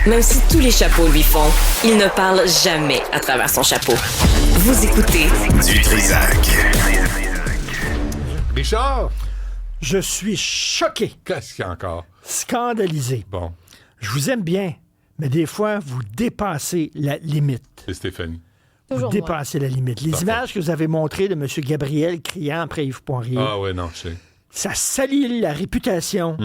Même si tous les chapeaux lui font, il ne parle jamais à travers son chapeau. Vous écoutez Du Trisac. Richard, Je suis choqué, qu'est-ce qu'il y a encore? scandalisé. Bon, Je vous aime bien, mais des fois, vous dépassez la limite. c'est Stéphanie. Vous dépassez la limite. Les images que vous avez montrées de M. Gabriel criant après Yves Poirier, Ah ouais, non, je sais. ça salit la réputation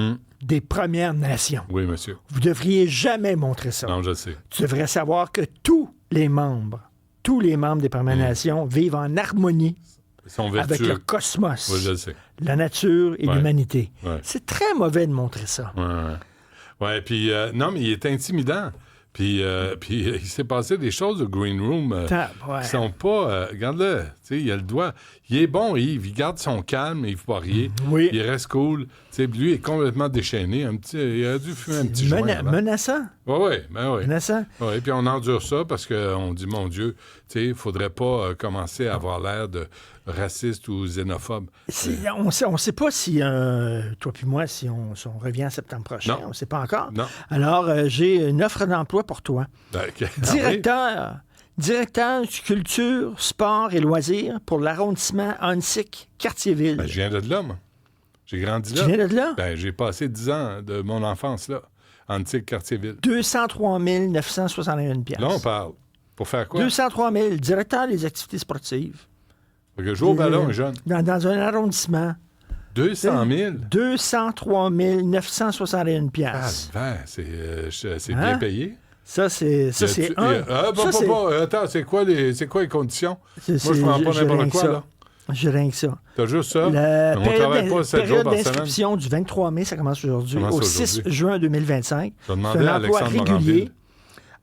des Premières Nations. Oui, monsieur. Vous devriez jamais montrer ça. Non, je sais. Tu devrais savoir que tous les membres des Premières Nations vivent en harmonie Ils sont avec vertueux. le cosmos, Oui, je le sais. la nature et Ouais. l'humanité. Ouais. C'est très mauvais de montrer ça. Ouais, puis non, mais il est intimidant. Puis il s'est passé des choses au Green Room Ouais. qui sont pas... regarde-le, tu sais, il a le doigt. Il est bon, Yves. Il garde son calme, Yves Poirier. Oui. Il reste cool. Tu sais, lui est complètement déchaîné. Il a dû fumer un petit joint. Menaçant. Oui, Menaçant. Oui, puis on endure ça parce qu'on dit, mon Dieu, tu sais, il faudrait pas commencer à avoir l'air de raciste ou xénophobe. On sait pas si, toi puis moi, si on revient en septembre prochain. Non. On ne sait pas encore. Non. Alors, j'ai une offre d'emploi pour toi. Directeur culture, sport et loisirs pour l'arrondissement Huntsic-Cartierville. Ben, je viens de là, moi. J'ai grandi là. Tu viens de là? Ben, j'ai passé 10 ans de mon enfance là, antique Cartierville. 203 961 piastres. Là, on parle. Pour faire quoi? 203 000, directeur des activités sportives. Fait que je joue au ballon, jeune. Dans un arrondissement. 200 000? 203 961 piastres. Ah, c'est Hein? bien payé. Ça, c'est un. Attends, c'est quoi les conditions? Moi, je ne prends pas j'ai rien n'importe que quoi, ça. là. J'ai rien que ça. T'as juste ça? La On travaille pas 7 jours période par semaine. d'inscription du 23 mai, ça commence aujourd'hui, Commence au 6 aujourd'hui. juin 2025. Je vais C'est demander à un emploi Alexandre régulier. Moranville.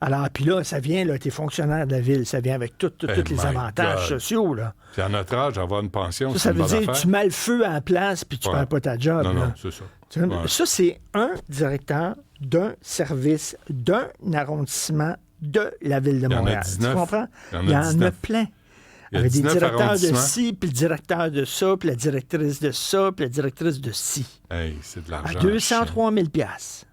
Alors, puis là, ça vient, là, t'es fonctionnaire de la ville, ça vient avec tous les my avantages God. sociaux, là. Puis à notre âge, avoir une pension, Ça c'est une veut bonne dire affaire. que tu mets le feu à la place puis tu Ouais. perds pas ta job. Non, là. non, c'est ça. Tu vois, Ouais. Ça, c'est un directeur d'un service, d'un arrondissement de la ville de Il y en a Montréal. 19. Tu comprends? Il y en a Il y en 19. a plein. Il y a Avec des 19 directeurs de arrondissements. ci, puis le directeur de ça, puis la directrice de ça, puis la directrice de ci. Hey, c'est de À l'argent. 203 000 piastres.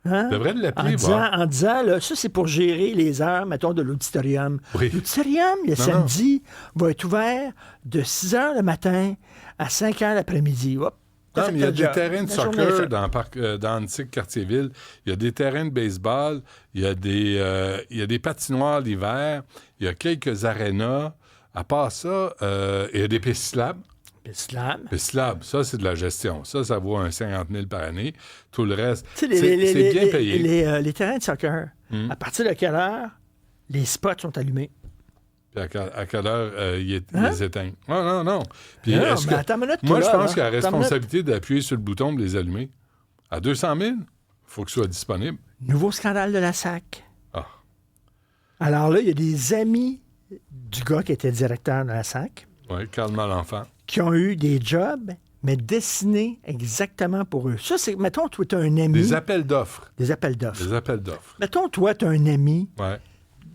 Hein? Tu devrais l'appeler, En disant, là, ça, c'est pour gérer les heures, mettons, de l'auditorium. Oui. L'auditorium, le samedi, va être ouvert de 6 h le matin à 5 h l'après-midi. Hop, Non, t'as mais il y fait a ta des job. terrains de La journée est soccer faite. dans Antique Cartierville. Il y a des terrains de baseball. Il y a des patinoires l'hiver. Il y a quelques arénas. À part ça, il y a des pistes cyclables. Islam. Pistes cyclables, ça, c'est de la gestion. Ça vaut un 50 000 par année. Tout le reste, Tu sais, c'est bien payé. les terrains de soccer, à partir de quelle heure les spots sont allumés? Puis à quelle heure ils Hein? les éteignent? Non. Puis, Non, est-ce mais que- attends une minute, moi, toi, je là, pense qu'il y a la attends une responsabilité d'appuyer sur le bouton de les allumer. À 200 000, il faut que ce soit disponible. Nouveau scandale de la SAC. Ah. Alors là, il y a des amis du gars qui était directeur de la SAC Oui, calme l'enfant. qui ont eu des jobs, mais dessinés exactement pour eux. Ça, c'est, mettons, toi, tu as un ami. Des appels d'offres. Des appels d'offres. Des appels d'offres. Mettons, toi, tu as un ami Ouais.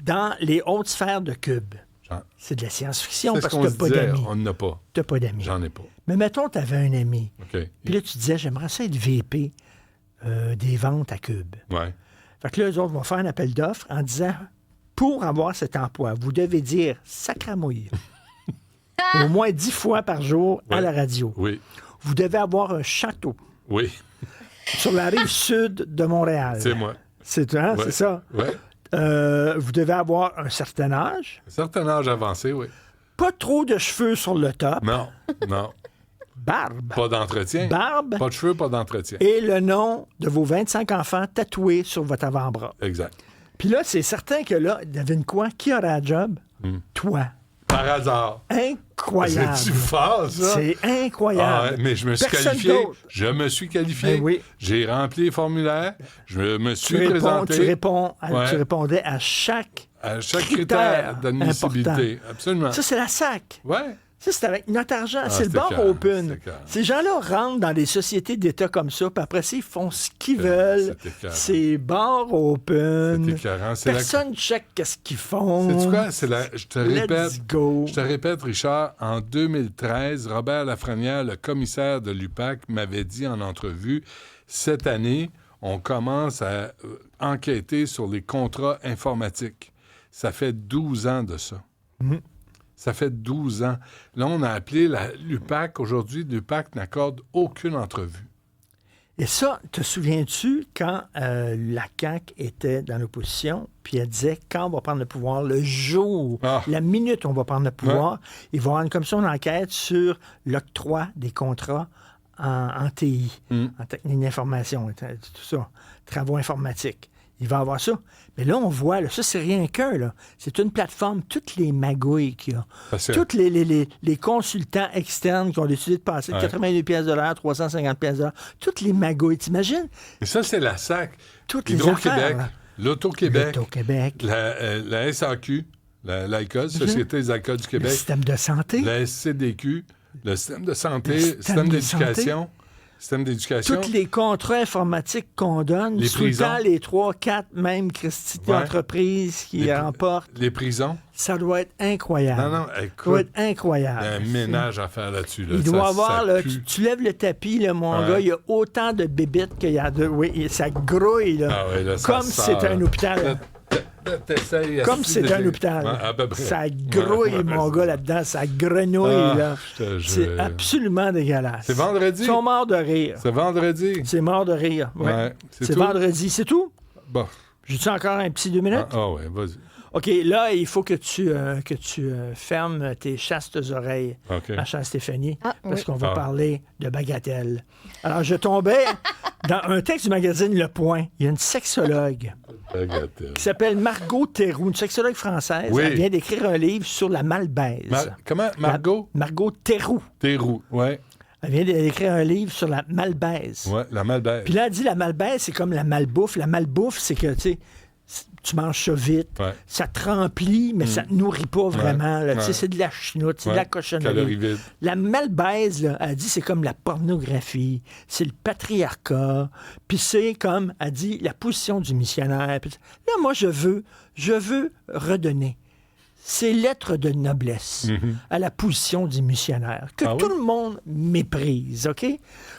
dans les hautes sphères de Cube. Genre, C'est de la science-fiction c'est ce parce que qu'on tu se n'as pas disait, d'amis. on n'en a pas. Tu n'as pas d'amis. J'en ai pas. Mais mettons, tu avais un ami. OK. Puis là, tu disais, j'aimerais ça être VP des ventes à Cube. Ouais. Fait que là, eux autres vont faire un appel d'offres en disant, pour avoir cet emploi, vous devez dire sacramouille au moins 10 fois par jour à Ouais. la radio. Oui. Vous devez avoir un château Oui. sur la rive sud de Montréal. C'est moi. C'est Ouais. c'est ça. Ouais. Vous devez avoir un certain âge. Un certain âge avancé, oui. Pas trop de cheveux sur le top. Non. Non. Barbe. Pas d'entretien. Barbe. Pas de cheveux, pas d'entretien. Et le nom de vos 25 enfants tatoués sur votre avant-bras. Exact. Puis là, c'est certain que là, devine quoi? Qui aura la job? Toi. Par hasard. Incroyable. C'est-tu fort, ça? C'est incroyable. Ah ouais, mais je me suis Personne qualifié. d'autre. Je me suis qualifié. Ben oui. J'ai rempli les formulaires. Je me Tu suis présenté tu Ouais. répondais à chaque... à chaque critère critère d'admissibilité. important. Absolument. Ça, c'est la SAC. Ouais. Ça, c'est avec notre argent. c'est le c'était bar carré, open. c'était carré. Ces gens-là rentrent dans des sociétés d'État comme ça, puis après ça, ils font ce qu'ils veulent. c'était carré. C'est bar open. C'était écœurant. C'est la- Personne ne check qu'est-ce qu'ils font. Sais-tu quoi? Je te Let's go. Je te répète, Richard, en 2013, Robert Lafrenière, le commissaire de l'UPAC, m'avait dit en entrevue, cette année, on commence à enquêter sur les contrats informatiques. Ça fait 12 ans de ça. Ça fait 12 ans. Là, on a appelé l'UPAC. Aujourd'hui, l'UPAC n'accorde aucune entrevue. Et ça, te souviens-tu quand la CAQ était dans l'opposition, puis elle disait, quand on va prendre le pouvoir, le jour, la minute où on va prendre le pouvoir, il va y avoir une commission d'enquête sur l'octroi des contrats en TI, en technique d'information, tout ça, travaux informatiques. Il va y avoir ça. Mais là, on voit, là, ça, c'est rien qu'un. Là. C'est une plateforme, toutes les magouilles qu'il y a. Tous les consultants externes qui ont décidé de passer de 82 pièces de l'heure, 350 pièces de l'heure, toutes les magouilles, t'imagines? Et ça, c'est la SAC. Toutes les affaires. L'Auto-Québec. L'Auto-Québec. La SAQ, l'AICOD, Société des alcools du Québec. Le système de santé. La SCDQ, le système de santé, le système d'éducation. Système d'éducation. Tous les contrats informatiques qu'on donne, les tout le temps, les 3, 4 même entreprises qui remportent. Les prisons. Ça doit être incroyable. Non, écoute. Ça doit être incroyable. Il y a un ménage à faire là-dessus. Là. Il doit y avoir, là, tu lèves le tapis, là, mon gars, il y a autant de bébites qu'il y a de... Oui, ça grouille, là. Comme si c'était un hôpital. Comme si c'était un hôpital. Ça grouille, mon gars, là-dedans. Ça grenouille, là. C'est absolument dégueulasse. C'est vendredi? Ils sont morts de rire. C'est vendredi? C'est mort de rire, ouais. C'est vendredi, c'est tout? Bon. J'ai-tu encore un petit 2 minutes? Oui, vas-y. OK, là, il faut que tu fermes tes chastes oreilles, ma chère Stéphanie, parce qu'on va parler de bagatelle. Alors, je tombais dans un texte du magazine Le Point. Il y a une sexologue qui s'appelle Margot Théroux, une sexologue française. Oui. Elle vient d'écrire un livre sur la malbaise. Comment? Margot? Margot Théroux. Théroux, oui. Elle vient d'écrire un livre sur la malbaise. Oui, la malbaise. Puis là, elle dit la malbaise, c'est comme la malbouffe. La malbouffe, c'est que, tu sais, tu manges ça vite, ça te remplit, mais ça te nourrit pas vraiment. Là. C'est de la chenoute, c'est de la cochonnerie. La malbaise, là, elle dit, c'est comme la pornographie, c'est le patriarcat, puis c'est comme, elle dit, la position du missionnaire. Là, moi, je veux redonner ces lettres de noblesse à la position du missionnaire, que tout le monde méprise, OK?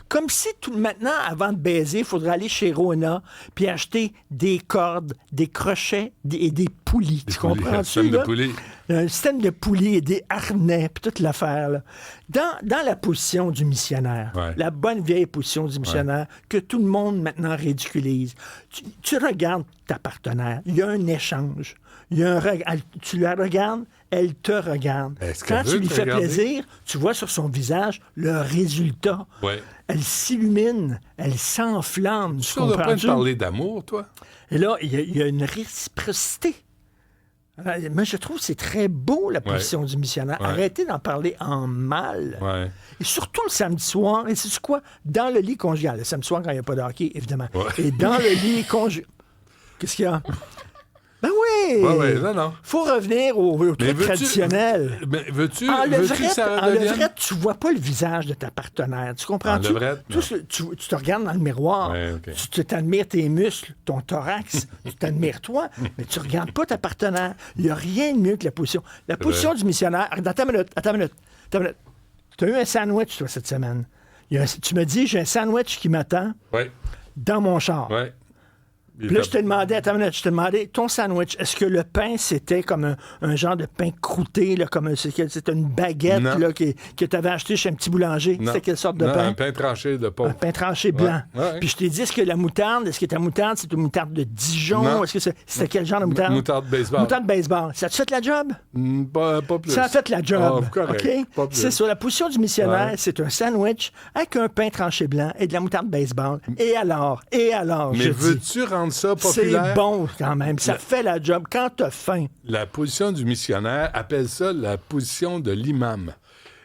Comme si maintenant, avant de baiser, il faudrait aller chez Rona puis acheter des cordes, des crochets et des poulies. Tu comprends-tu? Un système de poulies. Un système de poulies et des harnais, puis toute l'affaire. Là. Dans la position du missionnaire, la bonne vieille position du missionnaire, que tout le monde maintenant ridiculise, tu regardes ta partenaire, il y a un échange. Tu la regardes, elle te regarde. Quand tu lui fais plaisir, tu vois sur son visage le résultat. Elle s'illumine, elle s'enflamme. Tu n'as pas de parler d'amour, toi? Et là, il y a une réciprocité. Moi, je trouve que c'est très beau, la position du missionnaire. Arrêtez d'en parler en mal. Et surtout le samedi soir. Et c'est quoi? Dans le lit conjugal. Le samedi soir, quand il n'y a pas de hockey, évidemment. Et dans le lit conjugal... Qu'est-ce qu'il y a? Ben oui! Non. Faut revenir au truc traditionnel. Mais veux-tu en levrette, tu vois pas le visage de ta partenaire. Tu comprends-tu? En levrette, tu te regardes dans le miroir. Tu t'admires tes muscles, ton thorax, tu t'admires toi, mais tu regardes pas ta partenaire. Il n'y a rien de mieux que la position. La position du missionnaire... Attends une minute. Tu as eu un sandwich, toi, cette semaine. Tu me dis, j'ai un sandwich qui m'attend dans mon char. Puis là, je t'ai demandé, ton sandwich, est-ce que le pain, c'était comme un genre de pain croûté, là, comme c'était une baguette là, que tu avais acheté chez un petit boulanger? C'était quelle sorte de pain? Un pain tranché de pauvre. Un pain tranché blanc. Puis je t'ai dit, est-ce que ta moutarde, c'est une moutarde de Dijon? Non. Est-ce que c'était quel genre de moutarde? Moutarde baseball. Moutarde baseball. Ça a fait la job? Pas plus. Ça a fait la job. Correct. OK? C'est sur la position du missionnaire, c'est un sandwich avec un pain tranché blanc et de la moutarde baseball. Et alors, mais veux-tu rendre ça populaire? C'est bon quand même. Ça fait la job quand t'as faim. La position du missionnaire appelle ça la position de l'imam.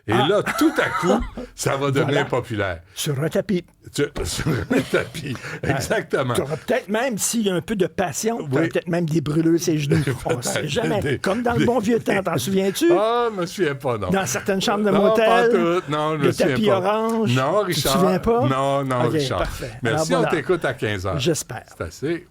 Et là, tout à coup, ça va devenir populaire. Sur un tapis. Sur un tapis, exactement. Tu auras peut-être même, s'il y a un peu de passion, tu auras peut-être même des brûleux ses genoux. On ne sait jamais. Comme dans le bon vieux temps, t'en souviens-tu? Ah, je me souviens pas, non. Dans certaines chambres de motel, non, le tapis orange. Non, Richard. Tu te souviens pas? Non, okay, Richard. Parfait. Merci, on t'écoute à 15h. J'espère. C'est assez.